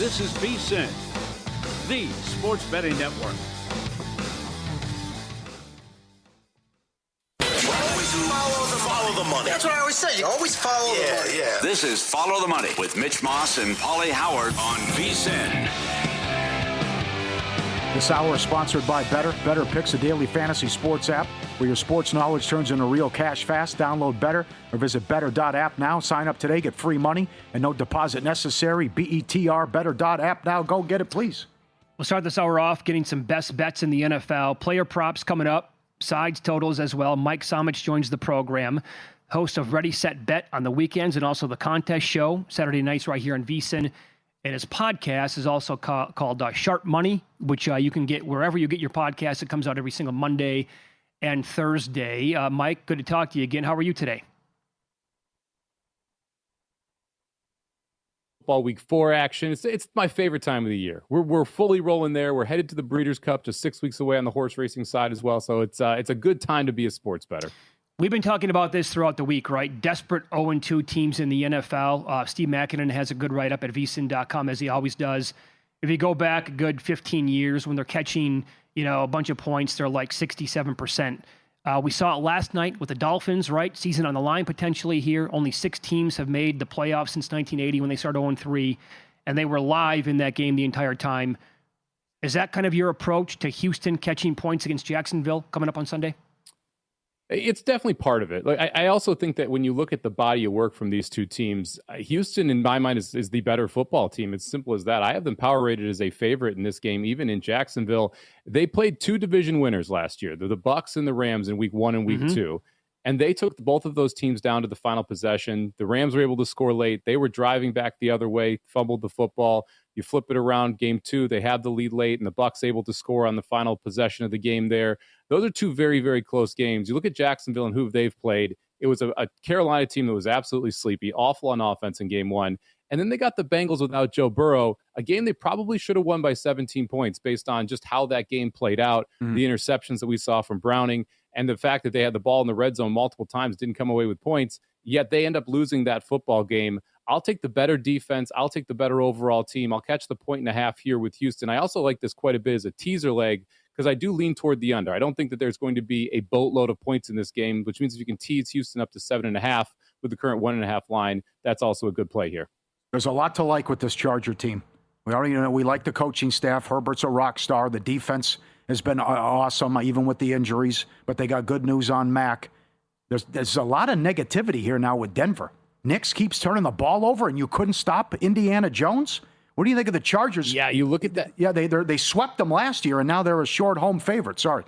This is VSiN, the sports betting network. Follow the money. That's what I always say. You always follow the money. Yeah. This is Follow the Money with Mitch Moss and Pauly Howard on VSiN. This hour is sponsored by Better. Better Picks, a daily fantasy sports app where your sports knowledge turns into real cash fast. Download Better or visit better.app now. Sign up today, get free money, and no deposit necessary. BETR, better.app now. Go get it, please. We'll start this hour off getting some best bets in the NFL. Player props coming up, sides totals as well. Mike Somich joins the program, host of Ready, Set, Bet on the weekends and also the contest show Saturday nights right here on VSiN. And his podcast is also called Sharp Money, which you can get wherever you get your podcast. It comes out every single Monday and Thursday. Mike, good to talk to you again. How are you today? Football Week 4 action. It's my favorite time of the year. We're fully rolling there. We're headed to the Breeders' Cup just 6 weeks away on the horse racing side as well. So it's a good time to be a sports bettor. We've been talking about this throughout the week, right? Desperate 0-2 teams in the NFL. Steve Makinen has a good write-up at vsin.com, as he always does. If you go back a good 15 years, when they're catching, a bunch of points, they're like 67%. We saw it last night with the Dolphins, right? Season on the line potentially here. Only 6 teams have made the playoffs since 1980 when they started 0-3, and they were live in that game the entire time. Is that kind of your approach to Houston catching points against Jacksonville coming up on Sunday? It's definitely part of it. Like I also think that when you look at the body of work from these two teams, Houston, in my mind, is the better football team. It's simple as that. I have them power rated as a favorite in this game, even in Jacksonville. They played 2 division winners last year. They're the Bucs and the Rams in week 1 and week 2. And they took both of those teams down to the final possession. The Rams were able to score late. They were driving back the other way, fumbled the football. You flip it around, game 2, they had the lead late, and the Bucs able to score on the final possession of the game there. Those are 2 very, very close games. You look at Jacksonville and who they've played. It was a Carolina team that was absolutely sleepy, awful on offense in game 1. And then they got the Bengals without Joe Burrow, a game they probably should have won by 17 points based on just how that game played out, the interceptions that we saw from Browning, and the fact that they had the ball in the red zone multiple times, didn't come away with points, yet they end up losing that football game. I'll take the better defense. I'll take the better overall team. I'll catch the 1.5 here with Houston. I also like this quite a bit as a teaser leg because I do lean toward the under. I don't think that there's going to be a boatload of points in this game, which means if you can tease Houston up to 7.5 with the current 1.5 line, that's also a good play here. There's a lot to like with this Charger team. We already know we like the coaching staff. Herbert's a rock star. The defense has been awesome, even with the injuries. But they got good news on Mac. There's a lot of negativity here now with Denver. Nix keeps turning the ball over, and you couldn't stop Indiana Jones? What do you think of the Chargers? Yeah, you look at that. Yeah, they swept them last year, and now they're a short home favorite. Sorry.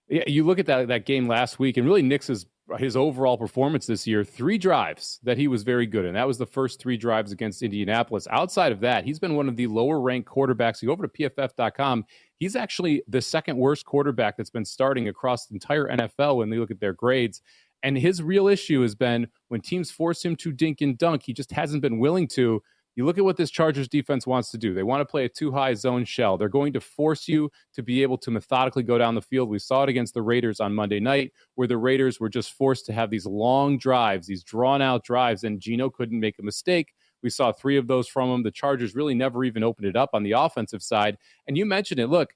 Yeah, you look at that game last week, and really Nix's his overall performance this year, 3 drives that he was very good in. That was the first 3 drives against Indianapolis. Outside of that, he's been one of the lower-ranked quarterbacks. You go over to PFF.com, he's actually the second worst quarterback that's been starting across the entire NFL when they look at their grades. And his real issue has been when teams force him to dink and dunk, he just hasn't been willing to. You look at what this Chargers defense wants to do. They want to play a too-high zone shell. They're going to force you to be able to methodically go down the field. We saw it against the Raiders on Monday night, where the Raiders were just forced to have these long drives, these drawn-out drives, and Geno couldn't make a mistake. We saw 3 of those from him. The Chargers really never even opened it up on the offensive side. And you mentioned it. Look,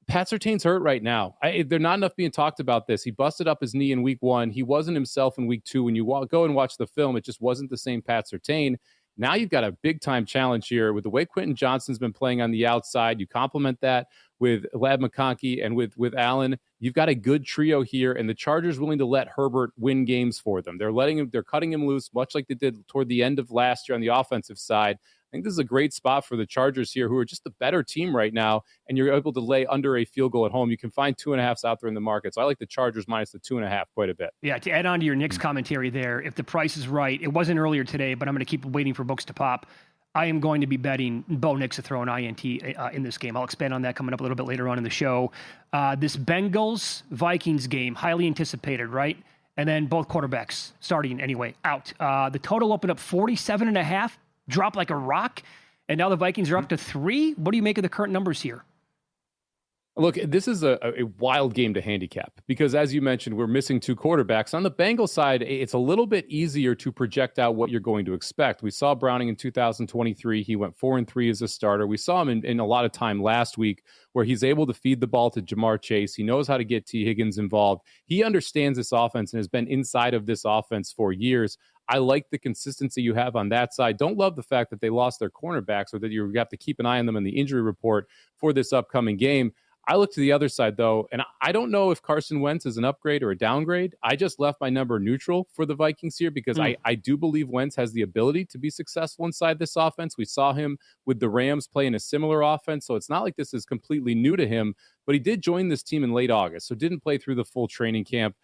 Pat Surtain's hurt right now. There's not enough being talked about this. He busted up his knee in week 1. He wasn't himself in week 2. When you go and watch the film, it just wasn't the same Pat Surtain. Now you've got a big-time challenge here with the way Quentin Johnston's been playing on the outside. You complement that with Ladd McConkey and with Allen. You've got a good trio here, and the Chargers willing to let Herbert win games for them. They're cutting him loose, much like they did toward the end of last year on the offensive side. I think this is a great spot for the Chargers here, who are just the better team right now, and you're able to lay under a field goal at home. You can find 2.5s out there in the market, so I like the Chargers minus the 2.5 quite a bit. Yeah, to add on to your Knicks commentary there, if the price is right, it wasn't earlier today, but I'm going to keep waiting for books to pop. I am going to be betting Bo Nix to throw an INT in this game. I'll expand on that coming up a little bit later on in the show. This Bengals-Vikings game, highly anticipated, right? And then both quarterbacks starting anyway, out. The total opened up 47.5. Dropped like a rock, and now the Vikings are up to 3. What do you make of the current numbers here? Look, this is a wild game to handicap because, as you mentioned, we're missing 2 quarterbacks. On the Bengals side, it's a little bit easier to project out what you're going to expect. We saw Browning in 2023. He went 4-3 as a starter. We saw him in a lot of time last week where he's able to feed the ball to Jamar Chase. He knows how to get T. Higgins involved. He understands this offense and has been inside of this offense for years. I like the consistency you have on that side. Don't love the fact that they lost their cornerbacks or that you have to keep an eye on them in the injury report for this upcoming game. I look to the other side, though, and I don't know if Carson Wentz is an upgrade or a downgrade. I just left my number neutral for the Vikings here because I do believe Wentz has the ability to be successful inside this offense. We saw him with the Rams play in a similar offense, so it's not like this is completely new to him, but he did join this team in late August, so didn't play through the full training camp.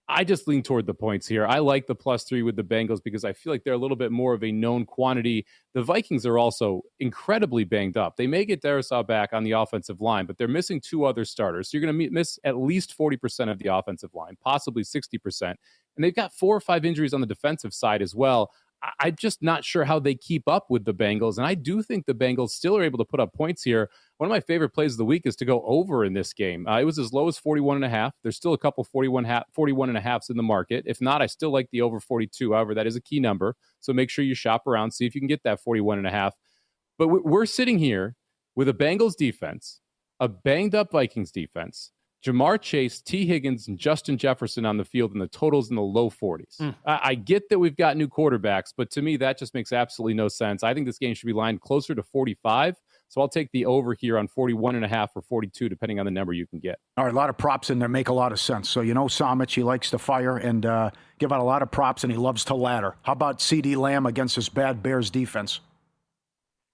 I just lean toward the points here. I like the +3 with the Bengals because I feel like they're a little bit more of a known quantity. The Vikings are also incredibly banged up. They may get Darisaw back on the offensive line, but they're missing 2 other starters. So you're going to miss at least 40% of the offensive line, possibly 60%. And they've got 4 or 5 injuries on the defensive side as well. I'm just not sure how they keep up with the Bengals. And I do think the Bengals still are able to put up points here. One of my favorite plays of the week is to go over in this game. It was as low as 41.5. There's still a couple 41.5s in the market. If not, I still like the over 42. However, that is a key number. So make sure you shop around, see if you can get that 41.5. But we're sitting here with a Bengals defense, a banged up Vikings defense, Jamar Chase, T. Higgins, and Justin Jefferson on the field, and the totals in the low 40s. I get that we've got new quarterbacks, but to me, that just makes absolutely no sense. I think this game should be lined closer to 45, so I'll take the over here on 41.5 or 42, depending on the number you can get. All right, a lot of props in there make a lot of sense. So, Somich, he likes to fire and give out a lot of props, and he loves to ladder. How about CeeDee Lamb against this bad Bears defense?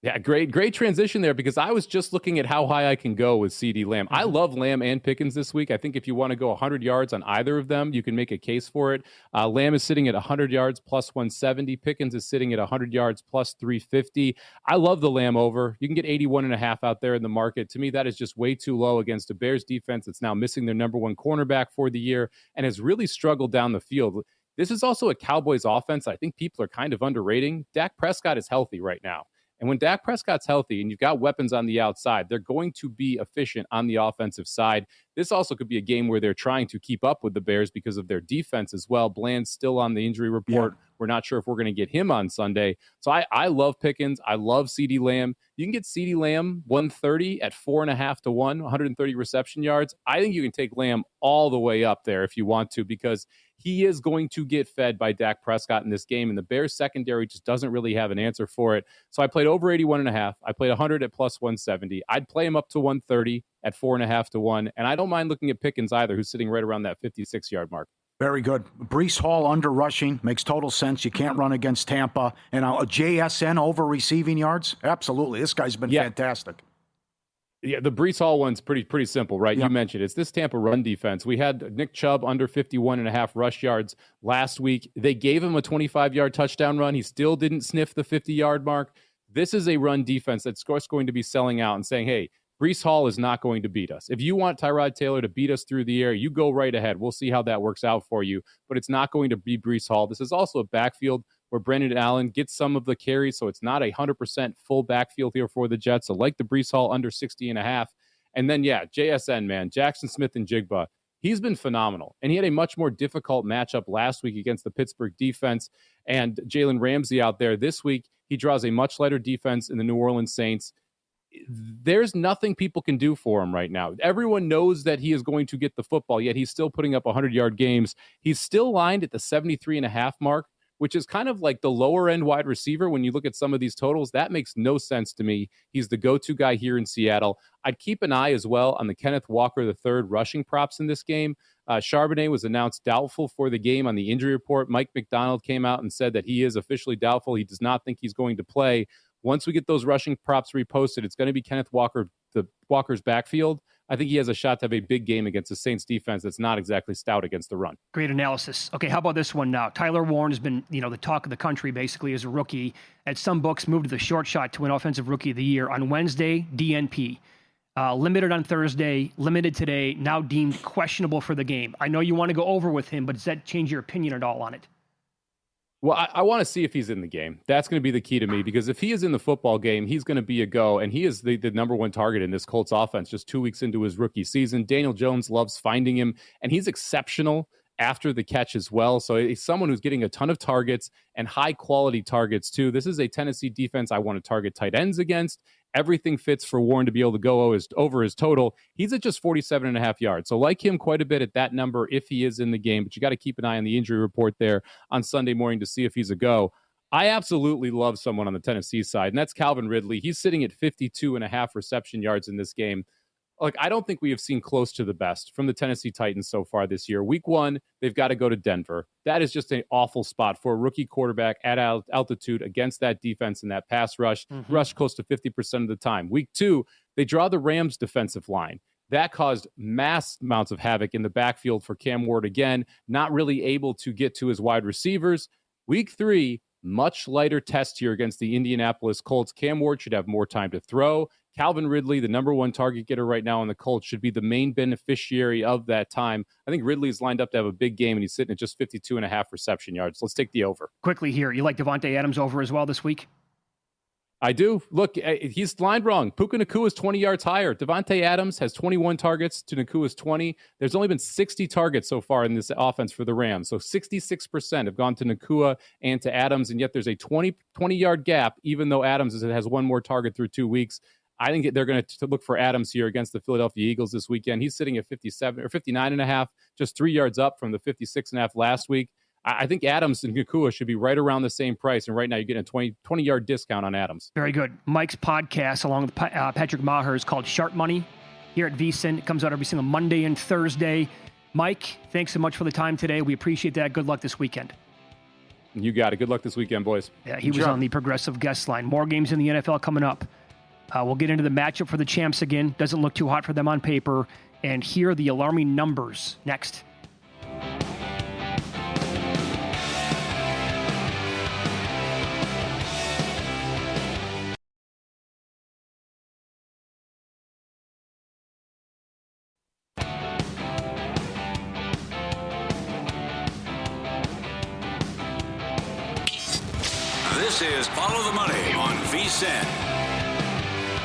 Yeah, great transition there because I was just looking at how high I can go with CeeDee Lamb. I love Lamb and Pickens this week. I think if you want to go 100 yards on either of them, you can make a case for it. Lamb is sitting at 100 yards plus 170. Pickens is sitting at 100 yards plus 350. I love the Lamb over. You can get 81.5 out there in the market. To me, that is just way too low against a Bears defense that's now missing their number 1 cornerback for the year and has really struggled down the field. This is also a Cowboys offense I think people are kind of underrating. Dak Prescott is healthy right now. And when Dak Prescott's healthy and you've got weapons on the outside, they're going to be efficient on the offensive side. This also could be a game where they're trying to keep up with the Bears because of their defense as well. Bland's still on the injury report. Yeah. We're not sure if we're going to get him on Sunday. So I love Pickens. I love CeeDee Lamb. You can get CeeDee Lamb 130 at 4.5 to 1, 130 reception yards. I think you can take Lamb all the way up there if you want to because he is going to get fed by Dak Prescott in this game, and the Bears secondary just doesn't really have an answer for it. So I played over 81.5. I played 100 at plus 170. I'd play him up to 130 at 4.5 to 1, and I don't mind looking at Pickens either, who's sitting right around that 56-yard mark. Very good. Breece Hall under rushing makes total sense. You can't run against Tampa. And a JSN over receiving yards? Absolutely. This guy's been fantastic. Yeah, the Breece Hall one's pretty simple, right? Yep. You mentioned it's this Tampa run defense. We had Nick Chubb under 51.5 rush yards last week. They gave him a 25-yard touchdown run. He still didn't sniff the 50-yard mark. This is a run defense that's going to be selling out and saying, hey, Breece Hall is not going to beat us. If you want Tyrod Taylor to beat us through the air, you go right ahead. We'll see how that works out for you. But it's not going to be Breece Hall. This is also a backfield where Brendan Allen gets some of the carries, so it's not 100% full backfield here for the Jets. So like the Breece Hall under 60.5. And then, JSN, man, Jackson Smith and Jigba. He's been phenomenal. And he had a much more difficult matchup last week against the Pittsburgh defense and Jalen Ramsey out there. This week, he draws a much lighter defense in the New Orleans Saints. There's nothing people can do for him right now. Everyone knows that he is going to get the football, yet he's still putting up 100-yard games. He's still lined at the 73.5 mark, which is kind of like the lower end wide receiver. When you look at some of these totals, that makes no sense to me. He's the go-to guy here in Seattle. I'd keep an eye as well on the Kenneth Walker III rushing props in this game. Charbonnet was announced doubtful for the game on the injury report. Mike McDonald came out and said that he is officially doubtful. He does not think he's going to play. Once we get those rushing props reposted, it's going to be Kenneth Walker, Walker's backfield. I think he has a shot to have a big game against the Saints defense that's not exactly stout against the run. Great analysis. Okay, how about this one now? Tyler Warren has been, the talk of the country basically as a rookie. At some books, moved to the short shot to win Offensive Rookie of the Year. On Wednesday, DNP. Limited on Thursday, limited today, now deemed questionable for the game. I know you want to go over with him, but does that change your opinion at all on it? Well, I want to see if he's in the game. That's going to be the key to me, because if he is in the football game, he's going to be a go, and he is the number one target in this Colts offense just 2 weeks into his rookie season. Daniel Jones loves finding him, and he's exceptional after the catch as well. So he's someone who's getting a ton of targets and high-quality targets, too. This is a Tennessee defense I want to target tight ends against. Everything fits for Warren to be able to go over his total. He's at just 47.5 yards. So like him quite a bit at that number if he is in the game, but you got to keep an eye on the injury report there on Sunday morning to see if he's a go. I absolutely love someone on the Tennessee side, and that's Calvin Ridley. He's sitting at 52.5 reception yards in this game. Like, I don't think we have seen close to the best from the Tennessee Titans so far this year. Week 1, they've got to go to Denver. That is just an awful spot for a rookie quarterback at altitude against that defense and that pass rush. Rush close to 50% of the time. Week 2, they draw the Rams defensive line. That caused mass amounts of havoc in the backfield for Cam Ward again, not really able to get to his wide receivers. Week 3, much lighter test here against the Indianapolis Colts. Cam Ward should have more time to throw. Calvin Ridley, the number one target getter right now on the Colts, should be the main beneficiary of that time. I think Ridley's lined up to have a big game, and he's sitting at just 52.5 reception yards. Let's take the over. Quickly here, you like Devontae Adams over as well this week? I do. Look, he's lined wrong. Puka Nacua is 20 yards higher. Devontae Adams has 21 targets to Nakua's 20. There's only been 60 targets so far in this offense for the Rams. So 66% have gone to Nacua and to Adams, and yet there's a 20-yard gap, even though Adams has one more target through 2 weeks. I think they're going to look for Adams here against the Philadelphia Eagles this weekend. He's sitting at 57 or 59.5, just 3 yards up from the 56.5 last week. I think Adams and Nacua should be right around the same price, and right now you're getting a 20-yard discount on Adams. Very good. Mike's podcast, along with Patrick Maher, is called Sharp Money here at VSiN. It comes out every single Monday and Thursday. Mike, thanks so much for the time today. We appreciate that. Good luck this weekend. You got it. Good luck this weekend, boys. Yeah, he was on the Progressive guest line. More games in the NFL coming up. We'll get into the matchup for the champs again. Doesn't look too hot for them on paper. And here are the alarming numbers next. This is Follow the Money on VSiN.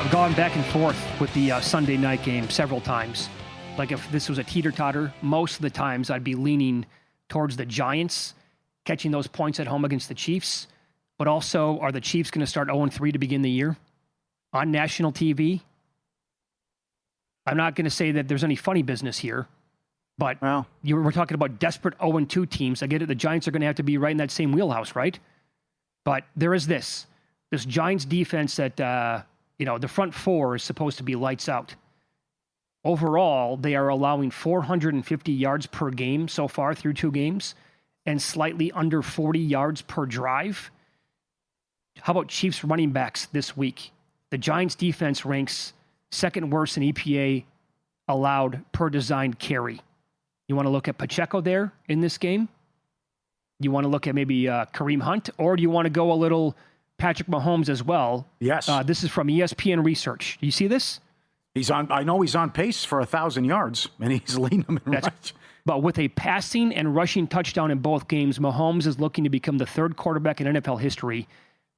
I've gone back and forth with the Sunday night game several times. Like if this was a teeter-totter, most of the times I'd be leaning towards the Giants, catching those points at home against the Chiefs. But also, are the Chiefs going to start 0-3 to begin the year on national TV? I'm not going to say that there's any funny business here, but we're talking about desperate 0-2 teams. I get it. The Giants are going to have to be right in that same wheelhouse, right? But there is this Giants defense that, the front four is supposed to be lights out. Overall, they are allowing 450 yards per game so far through 2 games and slightly under 40 yards per drive. How about Chiefs running backs this week? The Giants defense ranks second worst in EPA allowed per designed carry. You want to look at Pacheco there in this game? You want to look at maybe Kareem Hunt, or do you want to go a little Patrick Mahomes as well? Yes. This is from ESPN Research. Do you see this? I know he's on pace for 1,000 yards, and he's leading them in rush. But with a passing and rushing touchdown in both games, Mahomes is looking to become the third quarterback in NFL history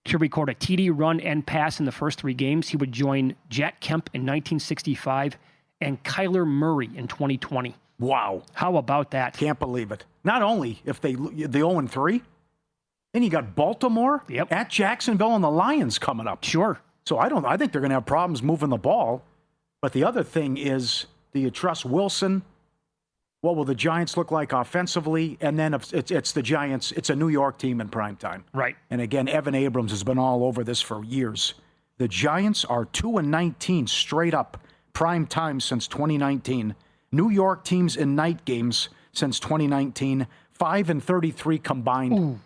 to record a TD run and pass in the first 3 games. He would join Jack Kemp in 1965 and Kyler Murray in 2020. Wow. How about that? Can't believe it. Not only if the 0-3, then you got Baltimore at Jacksonville and the Lions coming up. Sure. So I think they're going to have problems moving the ball. But the other thing is, do you trust Wilson? What will the Giants look like offensively? And then if it's the Giants, it's a New York team in primetime. Right. And again, Evan Abrams has been all over this for years. The Giants are 2-19 straight up primetime since 2019. New York teams in night games since 2019, 5-33 combined. Ooh.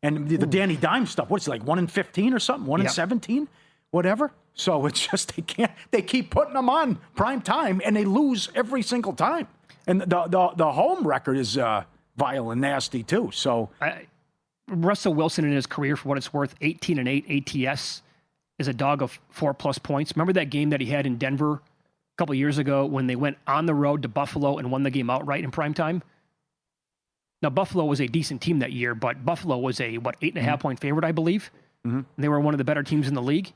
And the Danny Dimes stuff, what's it like, 1-15 or something? 1-17? Whatever. So it's just they keep putting them on prime time, and they lose every single time. And the home record is vile and nasty too. So Russell Wilson in his career, for what it's worth, 18-8 ATS is a dog of 4+ points. Remember that game that he had in Denver a couple years ago when they went on the road to Buffalo and won the game outright in primetime? Now, Buffalo was a decent team that year, but Buffalo was a, 8.5 point favorite, I believe. Mm-hmm. They were one of the better teams in the league.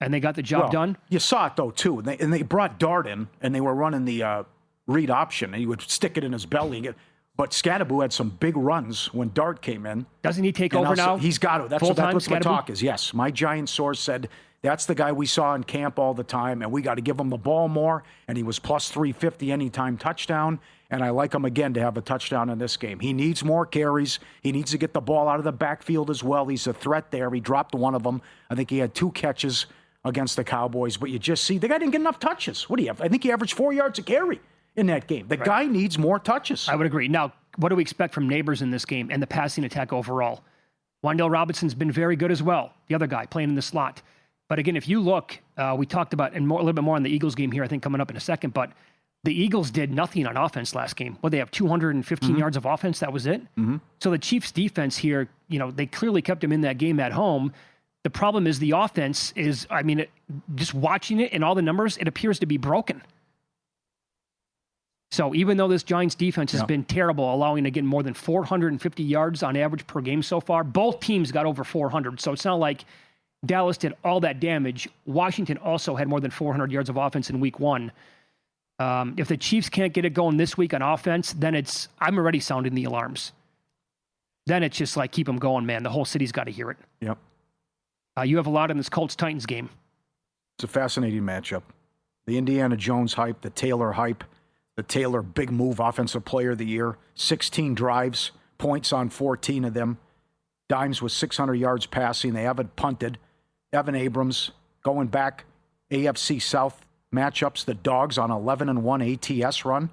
And they got the job done. You saw it, though, too. And they brought Dart in, and they were running the read option, and he would stick it in his belly. But Scadaboo had some big runs when Dart came in. Doesn't he take over now? He's got to. That's what the talk is. Yes, my Giant source said that's the guy we saw in camp all the time, and we got to give him the ball more. And he was plus 350 anytime touchdown. And I like him again to have a touchdown in this game. He needs more carries. He needs to get the ball out of the backfield as well. He's a threat there. He dropped one of them. I think he had 2 catches against the Cowboys. But you just see the guy didn't get enough touches. What do you have? I think he averaged 4 yards a carry in that game. The guy needs more touches. I would agree. Now, what do we expect from Neighbors in this game and the passing attack overall? Wan'Dale Robinson's been very good as well, the other guy playing in the slot. But again, if you look, we talked about, and a little bit more on the Eagles game here, I think, coming up in a second, but the Eagles did nothing on offense last game. Well, they have 215 yards of offense. That was it. Mm-hmm. So the Chiefs' defense here, they clearly kept him in that game at home. The problem is the offense is, just watching it and all the numbers, it appears to be broken. So even though this Giants defense has been terrible, allowing again more than 450 yards on average per game so far, both teams got over 400. So it's not like Dallas did all that damage. Washington also had more than 400 yards of offense in week 1. If the Chiefs can't get it going this week on offense, then I'm already sounding the alarms. Then it's just like, keep them going, man. The whole city's got to hear it. Yep. You have a lot in this Colts-Titans game. It's a fascinating matchup. The Indiana Jones hype, the Taylor hype, the Taylor big move, offensive player of the year, 16 drives, points on 14 of them. Dimes with 600 yards passing. They haven't punted. Evan Abrams going back, AFC South matchups, the Dogs on 11-1 ATS run.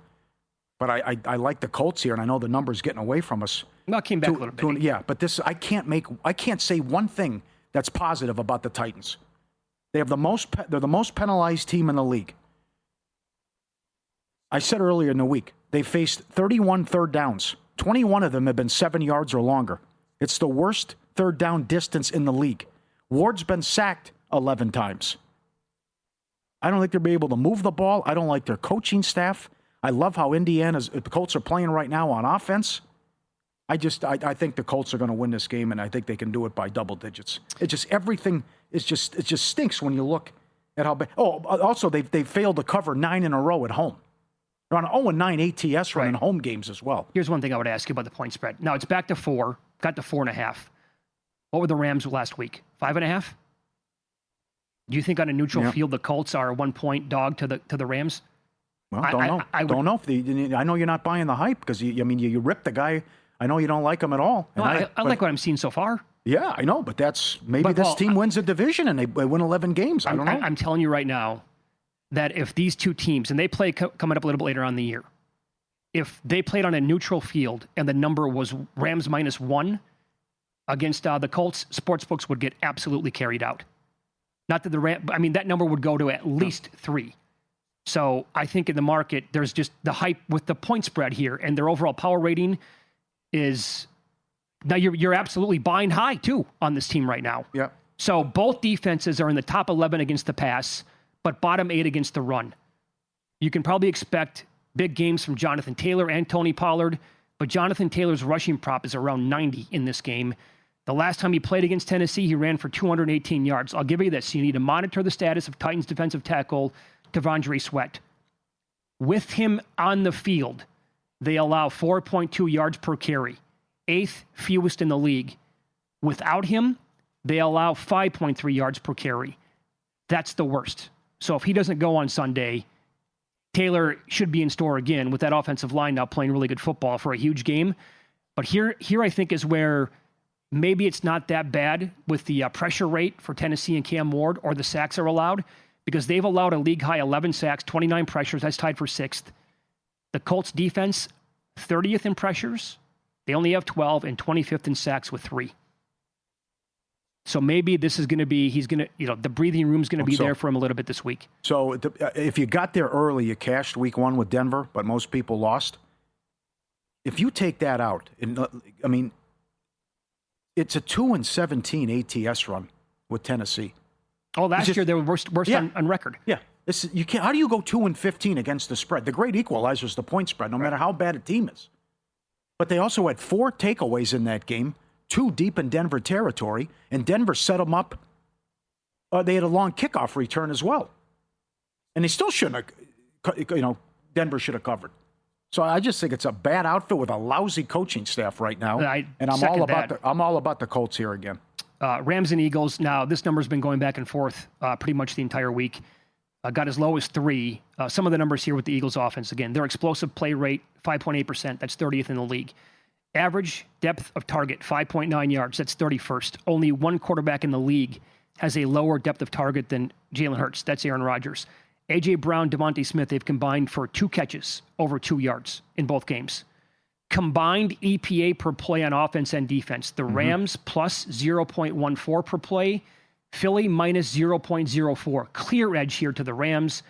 But I like the Colts here, and I know the number's getting away from us. Well, came back a little bit. Yeah, but this I can't say one thing that's positive about the Titans. They're the most penalized team in the league. I said earlier in the week, they faced 31 third downs. 21 of them have been 7 yards or longer. It's the worst third down distance in the league. Ward's been sacked 11 times. I don't think they'll be able to move the ball. I don't like their coaching staff. I love how the Colts are playing right now on offense. I think the Colts are going to win this game, and I think they can do it by double digits. It just stinks when you look at how bad. Oh, also they failed to cover 9 in a row at home. They're on an 0-9 ATS run in home games as well. Here's one thing I would ask you about the point spread. Now it's back to 4, got to 4.5. What were the Rams last week? 5.5? Do you think on a neutral field the Colts are a 1-point dog to the Rams? Well, don't know. I know you're not buying the hype because you ripped the guy. I know you don't like him at all. No, I like what I'm seeing so far. Yeah, I know, but this team wins a division and they win 11 games. I don't know. I'm telling you right now that if these two teams, and they play coming up a little bit later on in the year, if they played on a neutral field and the number was Rams -1 against the Colts, sportsbooks would get absolutely carried out. Not that that number would go to at least 3. So I think in the market, there's just the hype with the point spread here, and their overall power rating is now you're absolutely buying high too on this team right now. Yeah. So both defenses are in the top 11 against the pass, but bottom 8 against the run. You can probably expect big games from Jonathan Taylor and Tony Pollard, but Jonathan Taylor's rushing prop is around 90 in this game. The last time he played against Tennessee, he ran for 218 yards. I'll give you this. You need to monitor the status of Titans defensive tackle T'Vondre Sweat. With him on the field, they allow 4.2 yards per carry, 8th fewest in the league. Without him, they allow 5.3 yards per carry. That's the worst. So if he doesn't go on Sunday, Taylor should be in store again with that offensive line now playing really good football for a huge game. But here I think is where maybe it's not that bad with the pressure rate for Tennessee and Cam Ward, or the sacks are allowed, because they've allowed a league-high 11 sacks, 29 pressures. That's tied for 6th. The Colts defense, 30th in pressures. They only have 12, and 25th in sacks with 3. So maybe this is going to be, the breathing room's going to be there for him a little bit this week. So if you got there early, you cashed week 1 with Denver, but most people lost. If you take that out, it's a 2-17 ATS run with Tennessee. Oh, last year they were worst on record. Yeah. How do you go 2-15 against the spread? The great equalizer is the point spread, no matter how bad a team is. But they also had 4 takeaways in that game, 2 deep in Denver territory, and Denver set them up. They had a long kickoff return as well. And they still shouldn't have, Denver should have covered. So I just think it's a bad outfit with a lousy coaching staff right now. And I'm all about the Colts here again. Rams and Eagles. Now, this number's been going back and forth pretty much the entire week. Got as low as 3. Some of the numbers here with the Eagles offense, again, their explosive play rate, 5.8%. That's 30th in the league. Average depth of target, 5.9 yards. That's 31st. Only one quarterback in the league has a lower depth of target than Jalen Hurts. That's Aaron Rodgers. A.J. Brown, Devontae Smith, they've combined for 2 catches over 2 yards in both games. Combined EPA per play on offense and defense. The Rams plus 0.14 per play. Philly minus 0.04. Clear edge here to the Rams.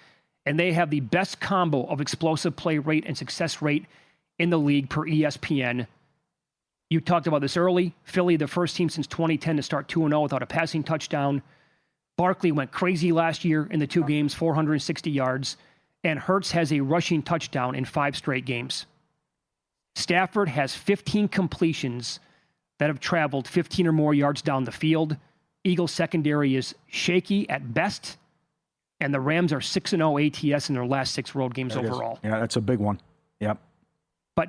And they have the best combo of explosive play rate and success rate in the league per ESPN. You talked about this early. Philly, the first team since 2010 to start 2-0 without a passing touchdown. Barkley went crazy last year in the 2 games, 460 yards. And Hurts has a rushing touchdown in 5 straight games. Stafford has 15 completions that have traveled 15 or more yards down the field. Eagles secondary is shaky at best. And the Rams are 6-0 ATS in their last 6 road games overall. Yeah, that's a big one. Yep. But,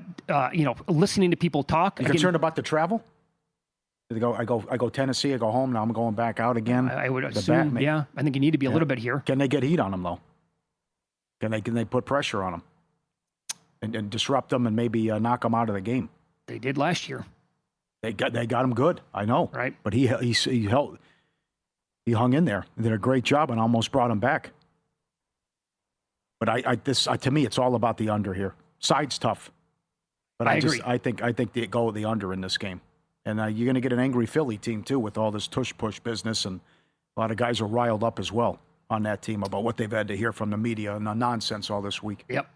listening to people talk. You concerned about the travel? I go Tennessee, I go home, now I'm going back out again. I would assume, I think you need to be a little bit here. Can they get heat on them, though? Can they put pressure on them and disrupt them and maybe knock them out of the game? They did last year. They got him good, I know. Right. But he hung in there and did a great job and almost brought him back. But to me, it's all about the under here. Side's tough. But I agree. I think they go with the under in this game. And you're going to get an angry Philly team, too, with all this tush-push business. And a lot of guys are riled up as well on that team about what they've had to hear from the media and the nonsense all this week. Yep.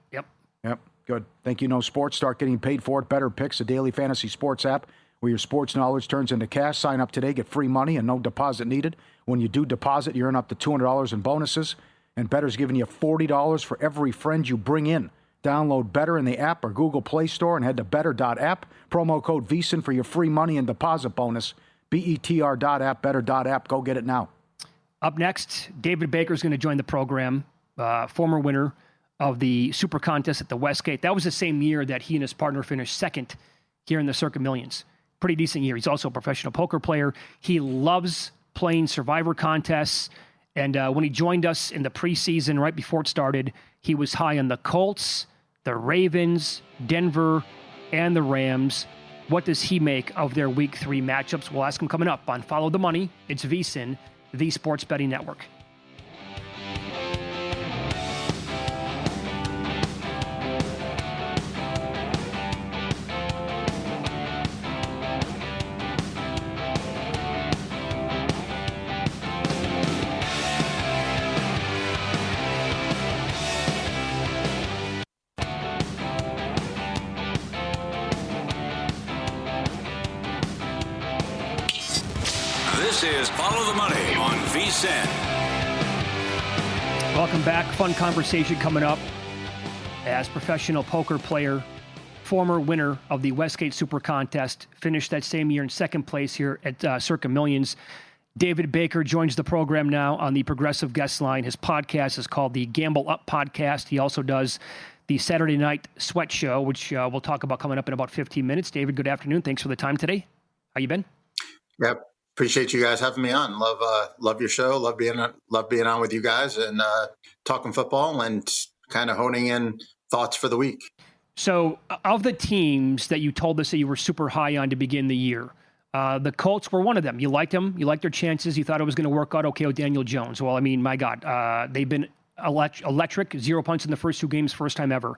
Good. Thank you, No Sports. Start getting paid for it. Better Picks, a daily fantasy sports app where your sports knowledge turns into cash. Sign up today. Get free money and no deposit needed. When you do deposit, you earn up to $200 in bonuses. And Better's giving you $40 for every friend you bring in. Download Better in the app or Google Play Store and head to better.app. Promo code VSiN for your free money and deposit bonus. BETR.app, better.app. Go get it now. Up next, David Baker is going to join the program, former winner of the Super Contest at the Westgate. That was the same year that he and his partner finished second here in the Circa Millions. Pretty decent year. He's also a professional poker player. He loves playing Survivor contests. And when he joined us in the preseason, right before it started, he was high on the Colts, the Ravens, Denver, and the Rams. What does he make of their Week 3 matchups? We'll ask him coming up on Follow the Money. It's VSiN, the Sports Betting Network. This is Follow the Money on VSiN. Welcome back. Fun conversation coming up. As professional poker player, former winner of the Westgate Super Contest, finished that same year in second place here at Circa Millions. David Baker joins the program now on the Progressive Guest Line. His podcast is called the Gamble Up Podcast. He also does the Saturday Night Sweat Show, which we'll talk about coming up in about 15 minutes. David, good afternoon. Thanks for the time today. How you been? Yep. Appreciate you guys having me on. Love your show. Love being on with you guys and talking football and kind of honing in thoughts for the week. So, of the teams that you told us that you were super high on to begin the year, the Colts were one of them. You liked them. You liked their chances. You thought it was going to work out okay with Daniel Jones. Well, I mean, my God, they've been electric. 0 points in the first 2 games, first time ever.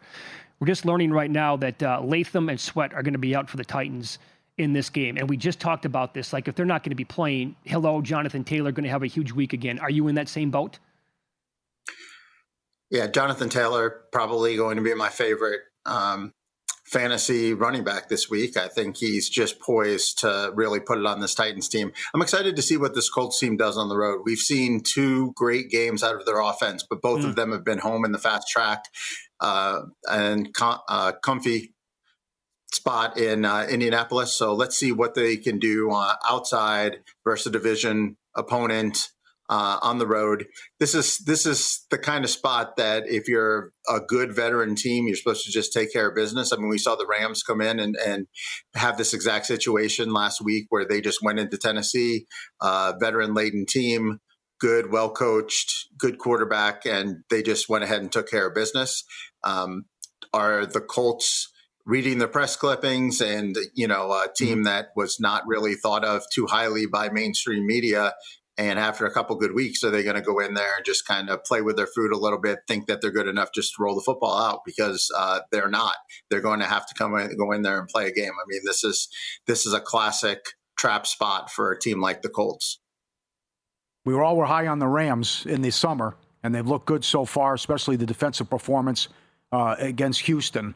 We're just learning right now that Latham and Sweat are going to be out for the Titans in this game. And we just talked about this. Like, if they're not going to be playing, Jonathan Taylor going to have a huge week again. Are you in that same boat? Yeah, Jonathan Taylor probably going to be my favorite fantasy running back this week. I think he's just poised to really put it on this Titans team. I'm excited to see what this Colts team does on the road. We've seen 2 great games out of their offense, but both of them have been home in the fast track and comfy spot in Indianapolis. So let's see what they can do outside versus a division opponent on the road. This is the kind of spot that if you're a good veteran team, you're supposed to just take care of business. I mean, we saw the Rams come in and have this exact situation last week where they just went into Tennessee, veteran-laden team, good, well-coached, good quarterback, and they just went ahead and took care of business. Are the Colts reading the press clippings and, a team that was not really thought of too highly by mainstream media? And after a couple good weeks, are they going to go in there and just kind of play with their food a little bit, think that they're good enough just to roll the football out? Because they're not. They're going to have to go in there and play a game. I mean, this is a classic trap spot for a team like the Colts. We were high on the Rams in the summer, and they've looked good so far, especially the defensive performance against Houston.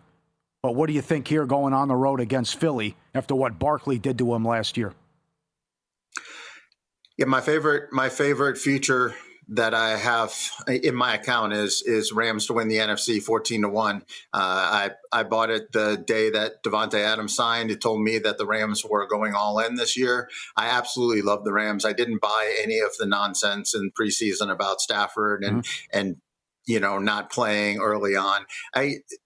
But what do you think here going on the road against Philly after what Barkley did to him last year? Yeah, my favorite future that I have in my account is Rams to win the NFC 14-1. I bought it the day that Devontae Adams signed. It told me that the Rams were going all in this year. I absolutely love the Rams. I didn't buy any of the nonsense in preseason about Stafford and not playing early on.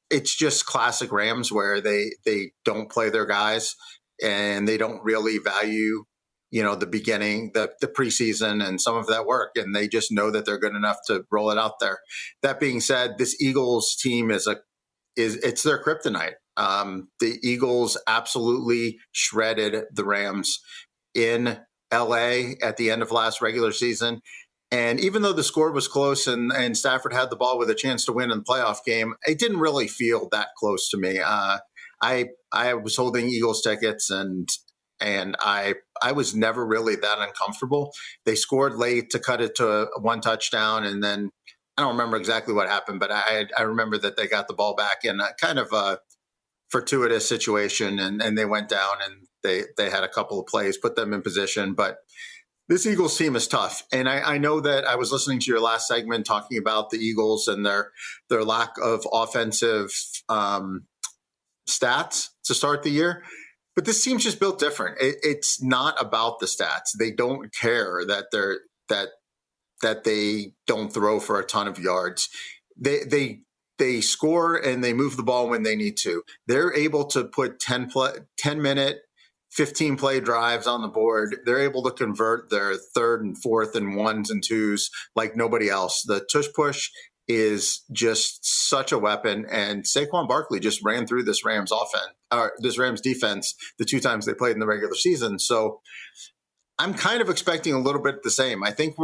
It's just classic Rams where they don't play their guys and they don't really value the beginning, the preseason and some of that work. And they just know that they're good enough to roll it out there. That being said, this Eagles team it's their kryptonite. The Eagles absolutely shredded the Rams in LA at the end of last regular season. And even though the score was close and Stafford had the ball with a chance to win in the playoff game, it didn't really feel that close to me. I was holding Eagles tickets and I was never really that uncomfortable. They scored late to cut it to one touchdown, and then I don't remember exactly what happened, but I remember that they got the ball back in a kind of a fortuitous situation, and they went down and they had a couple of plays, put them in position. But this Eagles team is tough, and I know that I was listening to your last segment talking about the Eagles and their lack of offensive stats to start the year. But this team's just built different. It's not about the stats. They don't care that they don't throw for a ton of yards. They score and they move the ball when they need to. They're able to put 10-minute, 15-play drives on the board. They're able to convert their third and fourth and ones and twos like nobody else. The tush push is just such a weapon, and Saquon Barkley just ran through this Rams defense the two times they played in the regular season. So I'm kind of expecting a little bit the same. I think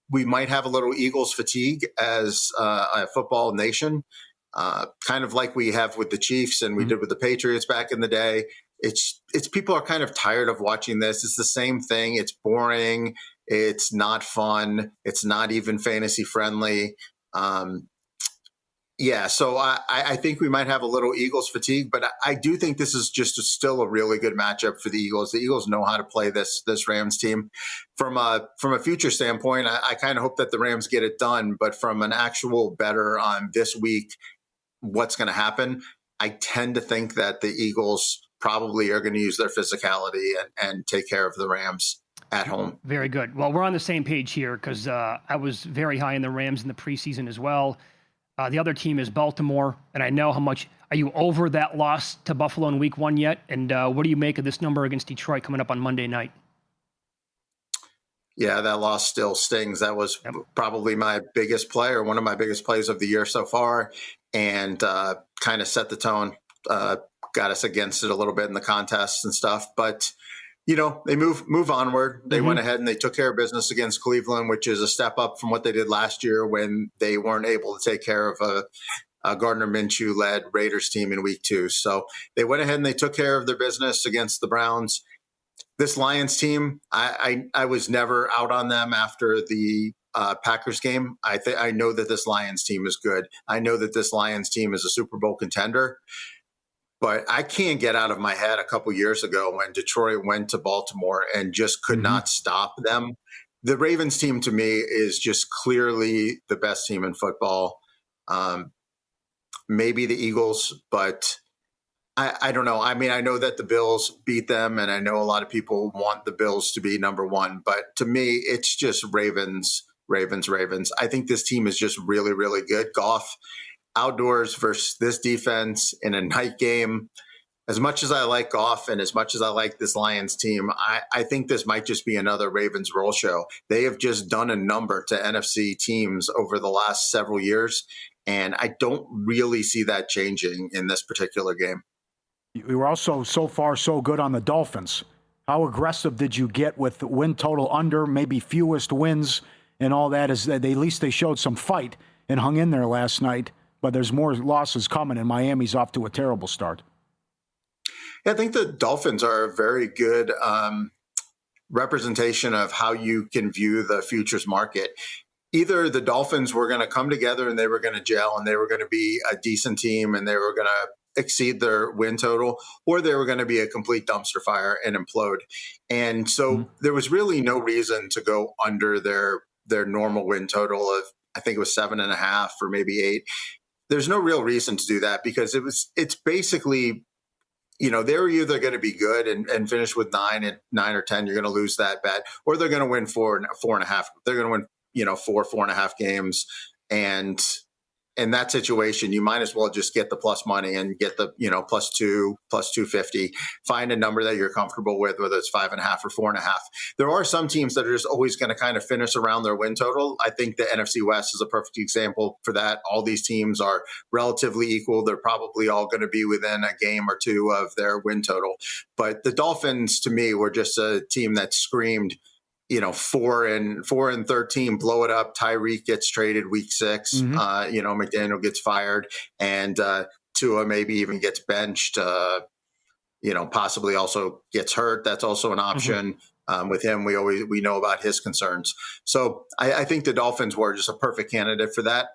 we might have a little Eagles fatigue as a football nation, kind of like we have with the Chiefs and we did with the Patriots back in the day. It's people are kind of tired of watching this. It's the same thing. It's boring. It's not fun. It's not even fantasy friendly. So I think we might have a little Eagles fatigue, but I do think this is just still a really good matchup for the Eagles. The Eagles know how to play this Rams team. From a future standpoint, I kind of hope that the Rams get it done, but from an actual better on this week, what's going to happen, I tend to think that the Eagles probably are going to use their physicality and take care of the Rams at home. Very good. Well, we're on the same page here because I was very high in the Rams in the preseason as well. The other team is Baltimore, and I know how much. Are you over that loss to Buffalo in Week 1 yet? And what do you make of this number against Detroit coming up on Monday night? Yeah, that loss still stings. That was probably my biggest play, or one of my biggest plays of the year so far, and kind of set the tone, got us against it a little bit in the contests and stuff. But they move onward. They went ahead and they took care of business against Cleveland, which is a step up from what they did last year when they weren't able to take care of a Gardner Minshew-led Raiders team in Week 2. So they went ahead and they took care of their business against the Browns. This Lions team, I was never out on them after the Packers game. I know that this Lions team is good. I know that this Lions team is a Super Bowl contender. But I can't get out of my head a couple years ago when Detroit went to Baltimore and just could not stop them. The Ravens team to me is just clearly the best team in football. Maybe the Eagles, but I don't know. I mean, I know that the Bills beat them, and I know a lot of people want the Bills to be number one. But to me, it's just Ravens. I think this team is just really, really good. Goff outdoors versus this defense in a night game. As much as I like Goff and as much as I like this Lions team, I think this might just be another Ravens roll show. They have just done a number to NFC teams over the last several years, and I don't really see that changing in this particular game. We were also so far so good on the Dolphins. How aggressive did you get with the win total under, maybe fewest wins and all that? Is that at least they showed some fight and hung in there last night, but there's more losses coming, and Miami's off to a terrible start. Yeah, I think the Dolphins are a very good representation of how you can view the futures market. Either the Dolphins were going to come together and they were going to gel and they were going to be a decent team and they were going to exceed their win total, or they were going to be a complete dumpster fire and implode. And so there was really no reason to go under their normal win total of, I think it was 7.5 or maybe 8. There's no real reason to do that because it's basically, they're either going to be good and finish with 9 or 10. You're going to lose that bet, or they're going to win 4.5. They're going to win, 4.5 games. And in that situation, you might as well just get the plus money and get the, +2, +250, find a number that you're comfortable with, whether it's 5.5 or 4.5. There are some teams that are just always going to kind of finish around their win total. I think the NFC West is a perfect example for that. All these teams are relatively equal. They're probably all going to be within a game or two of their win total. But the Dolphins, to me, were just a team that screamed, 4-13, blow it up. Tyreek gets traded week 6. McDaniel gets fired, and Tua maybe even gets benched. Possibly also gets hurt. That's also an option. With him, we know about his concerns. So I think the Dolphins were just a perfect candidate for that.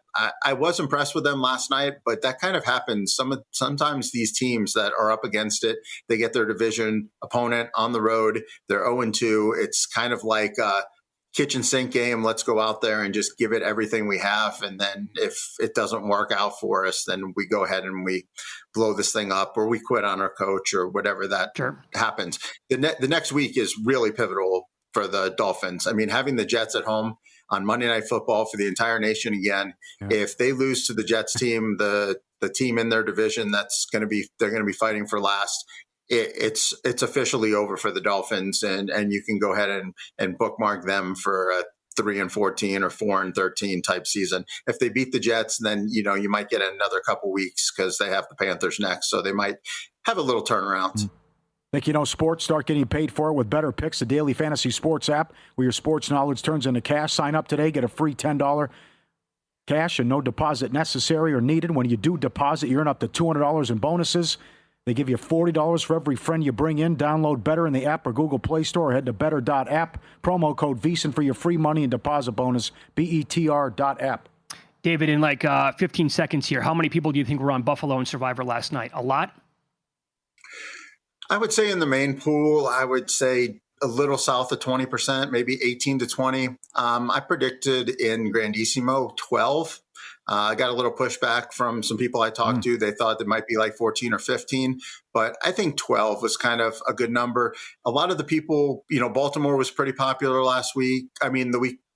I was impressed with them last night, but that kind of happens. Sometimes these teams that are up against it, they get their division opponent on the road. They're 0-2. It's kind of like a kitchen sink game. Let's go out there and just give it everything we have. And then if it doesn't work out for us, then we go ahead and we blow this thing up, or we quit on our coach, or whatever that happens. The next week is really pivotal for the Dolphins. I mean, having the Jets at home on Monday Night Football for the entire nation again. Yeah. If they lose to the Jets team, the team in their division they're going to be fighting for last. It's officially over for the Dolphins, and you can go ahead and bookmark them for a 3-14 or 4-13 type season. If they beat the Jets, then you might get another couple weeks because they have the Panthers next, so they might have a little turnaround. Think sports, start getting paid for it with Better Picks, the daily fantasy sports app where your sports knowledge turns into cash. Sign up today, get a free $10 cash and no deposit necessary or needed. When you do deposit, you earn up to $200 in bonuses. They give you $40 for every friend you bring in. Download Better in the app or Google Play Store, or head to better.app. Promo code VSiN for your free money and deposit bonus, BETR.app. David, in 15 seconds here, how many people do you think were on Buffalo and Survivor last night? A lot? I would say in the main pool, I would say a little south of 20%, maybe 18 to 20. I predicted in Grandissimo 12. I got a little pushback from some people I talked to. They thought it might be like 14 or 15, but I think 12 was kind of a good number. A lot of the people, Baltimore was pretty popular last week.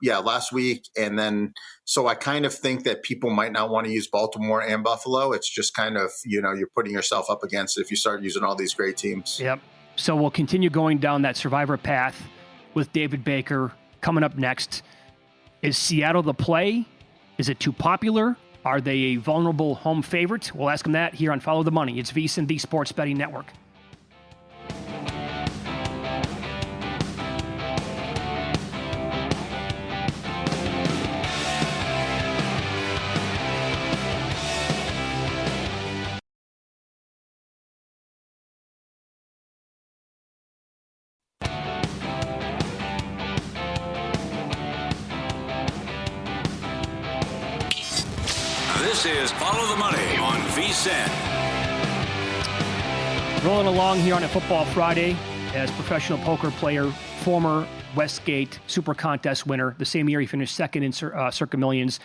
Last week. And then, so I kind of think that people might not want to use Baltimore and Buffalo. It's just kind of, you're putting yourself up against it if you start using all these great teams. Yep. So we'll continue going down that Survivor path with David Baker coming up next. Is Seattle the play? Is it too popular? Are they a vulnerable home favorite? We'll ask him that here on Follow the Money. It's VSiN, the Sports Betting Network. This is Follow the Money on VSiN. Rolling along here on a Football Friday as professional poker player, former Westgate Super Contest winner. The same year he finished second in Circa Millions.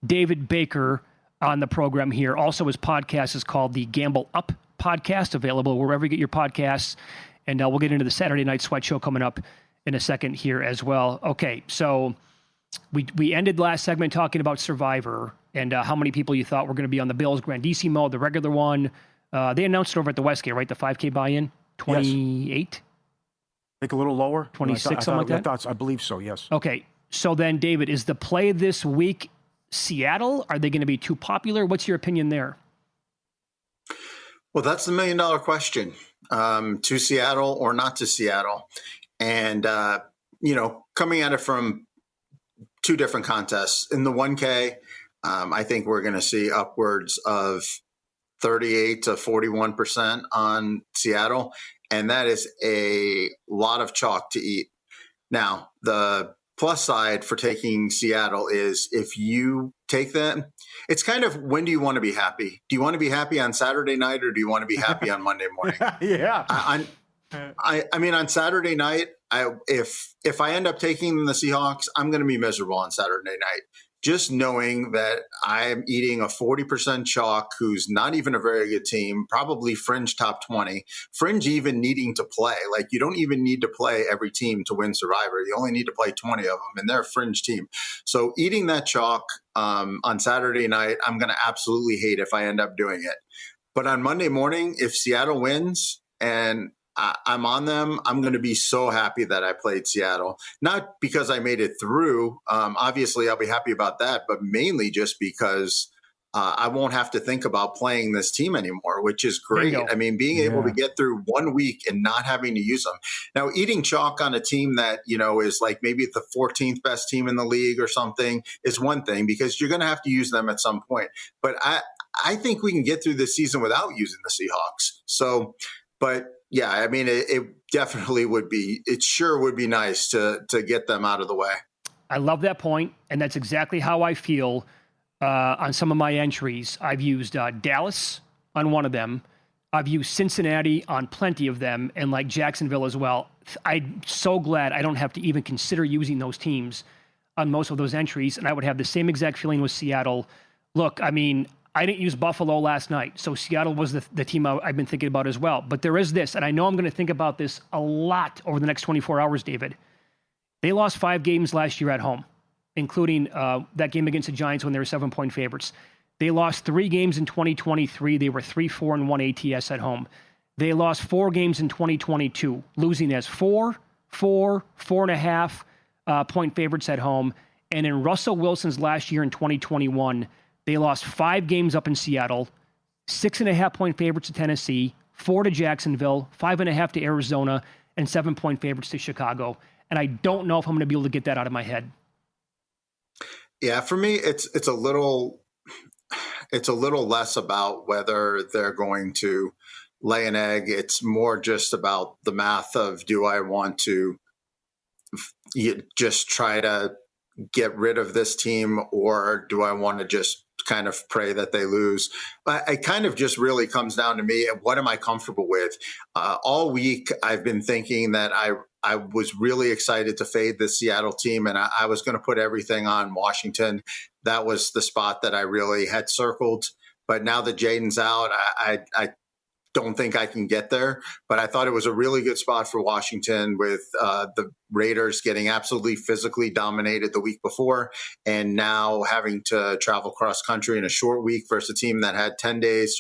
David Baker on the program here. Also, his podcast is called the Gamble Up podcast, available wherever you get your podcasts. And we'll get into the Saturday Night Sweat Show coming up in a second here as well. Okay, so we ended last segment talking about Survivor and how many people you thought were going to be on the Bills Grandissimo mode, the regular one. They announced it over at the Westgate, right? The 5K buy-in, 28? Yes. I think a little lower. 26, something like that? I believe so, yes. Okay, so then, David, is the play this week Seattle? Are they going to be too popular? What's your opinion there? Well, that's the $1 million question. To Seattle or not to Seattle. And, coming at it from two different contests. In the 1K, I think we're going to see upwards of 38 to 41% on Seattle. And that is a lot of chalk to eat. Now, the plus side for taking Seattle is if you take them, it's kind of, when do you want to be happy? Do you want to be happy on Saturday night or do you want to be happy on Monday morning? Yeah. I mean, on Saturday night, if I end up taking the Seahawks, I'm going to be miserable on Saturday night. Just knowing that I'm eating a 40% chalk who's not even a very good team, probably fringe top 20, fringe even needing to play. Like, you don't even need to play every team to win Survivor. You only need to play 20 of them, and they're a fringe team. So eating that chalk on Saturday night, I'm going to absolutely hate if I end up doing it. But on Monday morning, if Seattle wins and I'm on them, I'm going to be so happy that I played Seattle. Not because I made it through. Obviously, I'll be happy about that, but mainly just because I won't have to think about playing this team anymore, which is great. I mean, being able to get through 1 week and not having to use them. Now, eating chalk on a team that, is like maybe the 14th best team in the league or something is one thing, because you're going to have to use them at some point. But I think we can get through this season without using the Seahawks. So, but yeah, I mean, it definitely would be. It sure would be nice to get them out of the way. I love that point, and that's exactly how I feel on some of my entries. I've used Dallas on one of them. I've used Cincinnati on plenty of them, and like Jacksonville as well. I'm so glad I don't have to even consider using those teams on most of those entries, and I would have the same exact feeling with Seattle. Look, I mean, I didn't use Buffalo last night, so Seattle was the team I've been thinking about as well. But there is this, and I know I'm going to think about this a lot over the next 24 hours, David. They lost 5 games last year at home, including that game against the Giants when they were 7-point favorites. They lost 3 games in 2023. They were 3-4-1 ATS at home. They lost 4 games in 2022, losing as 4.5 point favorites at home. And in Russell Wilson's last year in 2021, they lost 5 games up in Seattle, 6.5 point favorites to Tennessee, 4 to Jacksonville, 5.5 to Arizona, and 7-point favorites to Chicago. And I don't know if I'm going to be able to get that out of my head. Yeah, for me, it's a little less about whether they're going to lay an egg. It's more just about the math of, do I want to just try to get rid of this team, or do I want to just kind of pray that they lose? But it kind of just really comes down to me. What am I comfortable with? All week, I've been thinking that I was really excited to fade the Seattle team, and I was going to put everything on Washington. That was the spot that I really had circled. But now that Jaden's out, I don't think I can get there. But I thought it was a really good spot for Washington, with the Raiders getting absolutely physically dominated the week before, and now having to travel cross country in a short week versus a team that had 10 days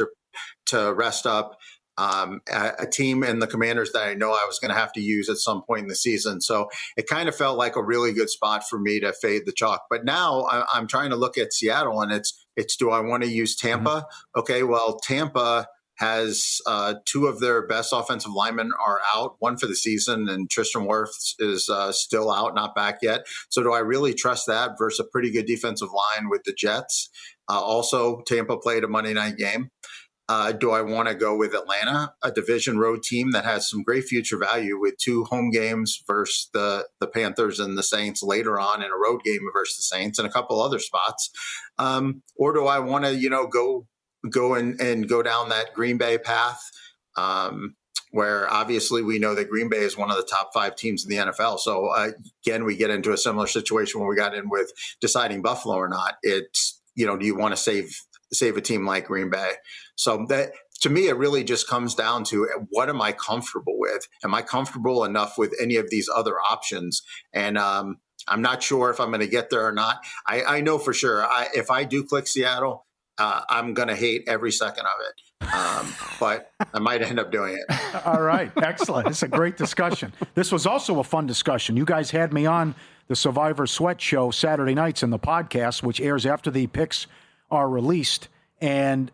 to rest up. A team and the Commanders that I know I was going to have to use at some point in the season. So it kind of felt like a really good spot for me to fade the chalk. But now I'm trying to look at Seattle, and it's do I want to use Tampa? Mm-hmm. Okay, well, Tampa has 2 of their best offensive linemen are out, one for the season, and Tristan Wirfs is still out, not back yet. So do I really trust that versus a pretty good defensive line with the Jets? Also, Tampa played a Monday night game. Do I want to go with Atlanta, a division road team that has some great future value, with 2 home games versus the Panthers and the Saints later on, in a road game versus the Saints, and a couple other spots? Or do I want to, go and go down that Green Bay path, where obviously we know that Green Bay is one of the top 5 teams in the NFL. So again, we get into a similar situation when we got in with deciding Buffalo or not. It's, do you want to save a team like Green Bay? So to me, it really just comes down to what am I comfortable with? Am I comfortable enough with any of these other options? And I'm not sure if I'm going to get there or not. I know for sure if I do click Seattle, I'm going to hate every second of it. But I might end up doing it. All right. Excellent. It's a great discussion. This was also a fun discussion. You guys had me on the Survivor Sweat show Saturday nights in the podcast, which airs after the picks are released. And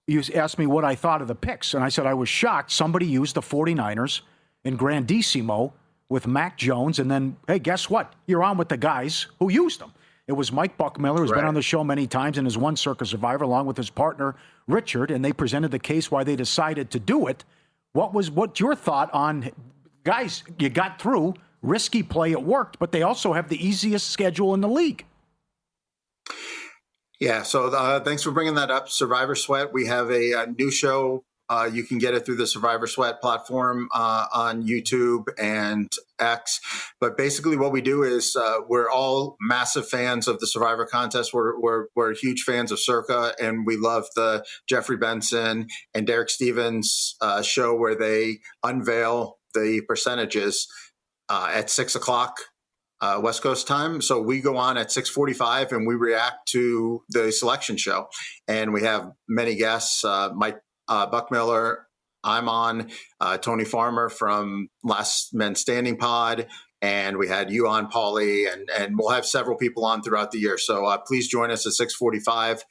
you asked me what I thought of the picks. And I said I was shocked somebody used the 49ers in Grandissimo with Mac Jones. And then, hey, guess what? You're on with the guys who used them. It was Mike Buckmiller, who's been on the show many times and has won Circa Survivor, along with his partner, Richard, and they presented the case why they decided to do it. What's your thought on, guys, you got through, risky play, it worked, but they also have the easiest schedule in the league. Yeah, so thanks for bringing that up. Survivor Sweat, we have a new show. You can get it through the Survivor Sweat platform on YouTube and X. But basically what we do is we're all massive fans of the Survivor contest. We're huge fans of Circa, and we love the Jeffrey Benson and Derek Stevens show where they unveil the percentages at 6 o'clock West Coast time. So we go on at 6:45 and we react to the selection show. And we have many guests, Mike Buckmiller, I'm on, Tony Farmer from Last Men Standing Pod, and we had you on, Pauly, and we'll have several people on throughout the year. So please join us at 6:45.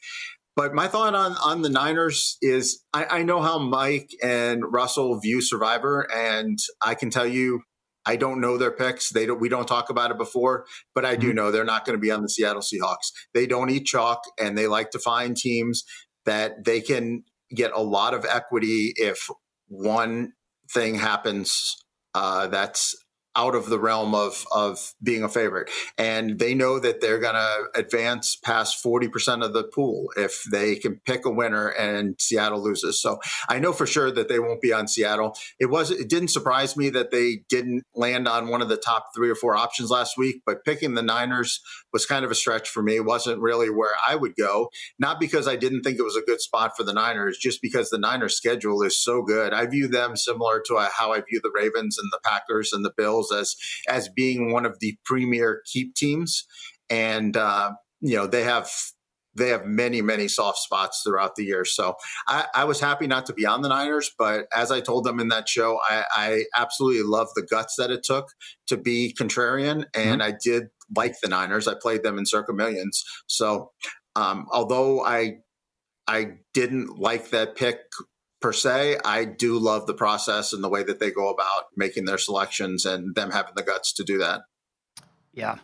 But my thought on the Niners is I know how Mike and Russell view Survivor, and I can tell you I don't know their picks. We don't talk about it before, but I do know they're not going to be on the Seattle Seahawks. They don't eat chalk, and they like to find teams that they can get a lot of equity if one thing happens that's out of the realm of being a favorite. And they know that they're going to advance past 40% of the pool if they can pick a winner and Seattle loses. So I know for sure that they won't be on Seattle. It didn't surprise me that they didn't land on one of the top 3 or 4 options last week, but picking the Niners was kind of a stretch for me. It wasn't really where I would go, not because I didn't think it was a good spot for the Niners, just because the Niners schedule is so good. I view them similar to how I view the Ravens and the Packers and the Bills as being one of the premier keep teams. And, they have many soft spots throughout the year. So I was happy not to be on the Niners, but as I told them in that show, I absolutely love the guts that it took to be contrarian. And I did like the Niners. I played them in Circa Millions. So although I didn't like that pick per se, I do love the process and the way that they go about making their selections and them having the guts to do that. Yeah.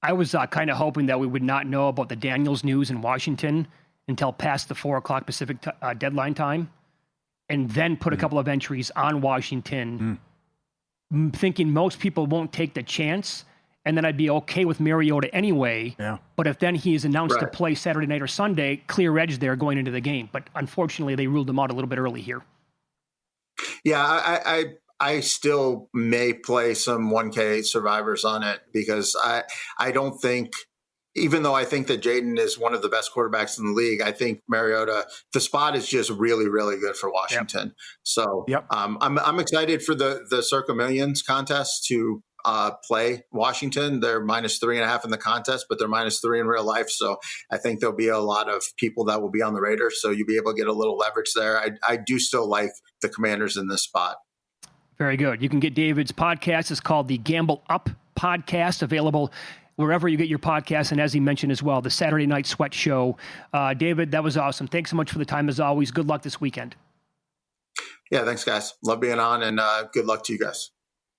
I was kind of hoping that we would not know about the Daniels news in Washington until past the 4 o'clock Pacific deadline time, and then put a couple of entries on Washington, thinking most people won't take the chance, and then I'd be okay with Mariota anyway. Yeah. But if then he is announced to play Saturday night or Sunday, clear edge there going into the game. But unfortunately, they ruled him out a little bit early here. Yeah, I still may play some 1K survivors on it because I don't think, even though I think that Jaden is one of the best quarterbacks in the league, I think Mariota, the spot is just really, really good for Washington. Yep. So I'm excited for the Circa Millions contest to play Washington. They're -3.5 in the contest, but they're -3 in real life. So I think there'll be a lot of people that will be on the Raiders. So you'll be able to get a little leverage there. I do still like the Commanders in this spot. Very good. You can get David's podcast. It's called the Gamble Up Podcast, available wherever you get your podcasts. And as he mentioned as well, the Saturday Night Sweat Show. David, that was awesome. Thanks so much for the time as always. Good luck this weekend. Yeah, thanks, guys. Love being on, and good luck to you guys.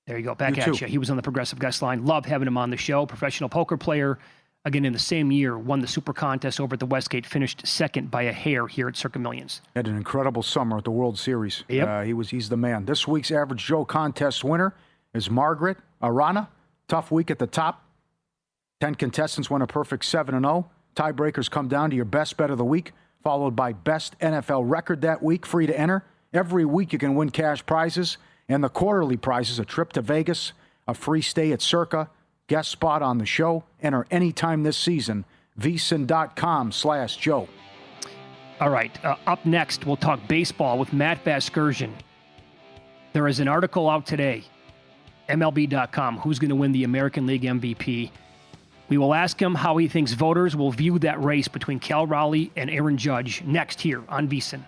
There you go. Back at you. He was on the Progressive Guest Line. Love having him on the show. Professional poker player. Again, in the same year, won the Super Contest over at the Westgate, finished second by a hair here at Circa Millions. Had an incredible summer at the World Series. Yep. He's the man. This week's Average Joe Contest winner is Margaret Arana. Tough week at the top. 10 contestants won a perfect 7-0. Tiebreakers come down to your best bet of the week, followed by best NFL record that week. Free to enter. Every week you can win cash prizes. And the quarterly prizes, a trip to Vegas, a free stay at Circa, guest spot on the show. Enter anytime this season, VSiN.com/Joe. All right. Up next, we'll talk baseball with Matt Vasgersian. There is an article out today, MLB.com, who's going to win the American League MVP. We will ask him how he thinks voters will view that race between Cal Raleigh and Aaron Judge next here on VSiN.